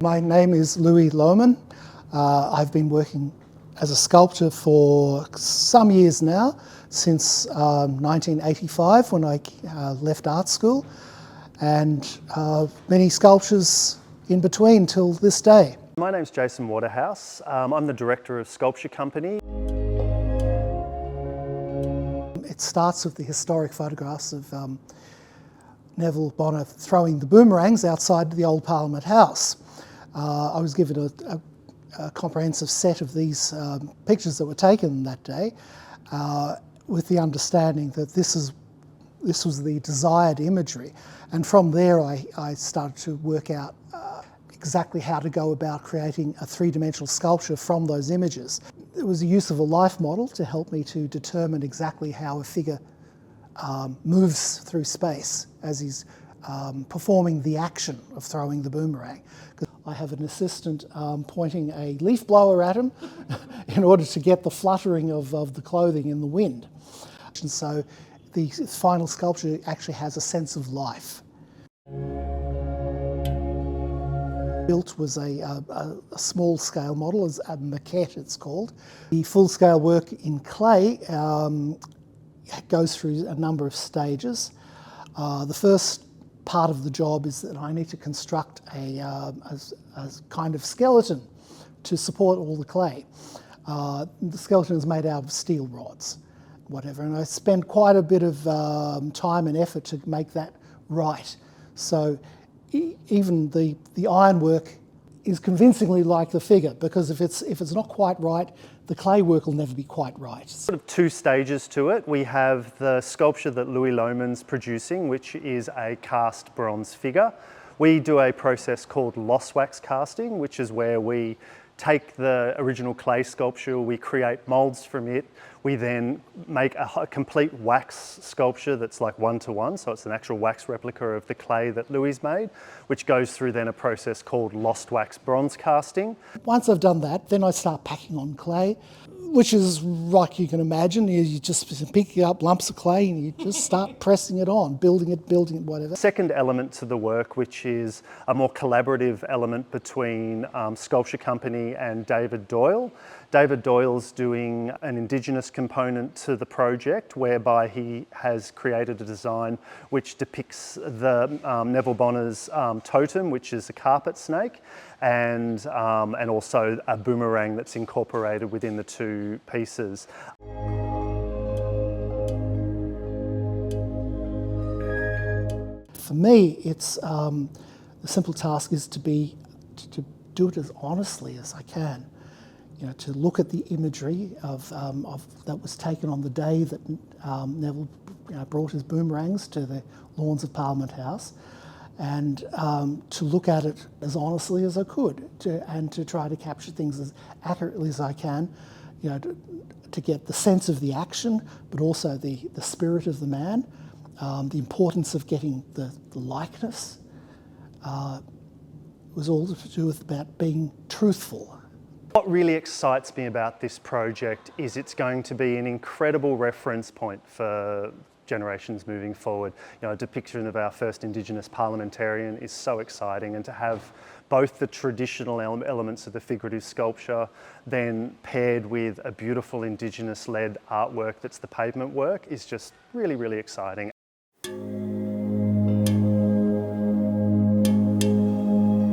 My name is Louis Lohmann. I've been working as a sculptor for some years now, since 1985 when I left art school, and many sculptures in between till this day. My name's Jason Waterhouse. I'm the director of Sculpture Company. It starts with the historic photographs of Neville Bonner throwing the boomerangs outside the old Parliament House. I was given a comprehensive set of these pictures that were taken that day, with the understanding that this was the desired imagery, and from there I started to work out exactly how to go about creating a three-dimensional sculpture from those images. It was the use of a life model to help me to determine exactly how a figure moves through space as he's performing the action of throwing the boomerang. I have an assistant pointing a leaf blower at him in order to get the fluttering of the clothing in the wind. And so the final sculpture actually has a sense of life. Built was a small-scale model, as a maquette it's called. The full-scale work in clay goes through a number of stages. The first part of the job is that I need to construct a kind of skeleton to support all the clay. The skeleton is made out of steel rods, whatever, and I spend quite a bit of time and effort to make that right. So even the ironwork is convincingly like the figure, because if it's not quite right, the clay work will never be quite right. Sort of two stages to it. We have the sculpture that Louis Lohmann's producing, which is a cast bronze figure. We do a process called lost wax casting, which is where we take the original clay sculpture, we create molds from it, we then make a complete wax sculpture that's like one-to-one, so it's an actual wax replica of the clay that Louis made, which goes through then a process called lost wax bronze casting. Once I've done that, then I start packing on clay, which is like you can imagine. You just pick up lumps of clay and you just start pressing it on, building it, whatever. Second element to the work, which is a more collaborative element between Sculpture Company and David Doyle. David Doyle's doing an Indigenous component to the project, whereby he has created a design which depicts the Neville Bonner's totem, which is a carpet snake, and also a boomerang that's incorporated within the two pieces. For me, it's the simple task is to do it as honestly as I can. You know, to look at the imagery that was taken on the day that Neville brought his boomerangs to the lawns of Parliament House, and to look at it as honestly as I could, and to try to capture things as accurately as I can, you know, to get the sense of the action, but also the spirit of the man, the importance of getting the likeness. It was all to do with about being truthful. What really excites me about this project is it's going to be an incredible reference point for generations moving forward. You know, a depiction of our first Indigenous parliamentarian is so exciting, and to have both the traditional elements of the figurative sculpture then paired with a beautiful Indigenous-led artwork that's the pavement work is just really, really exciting.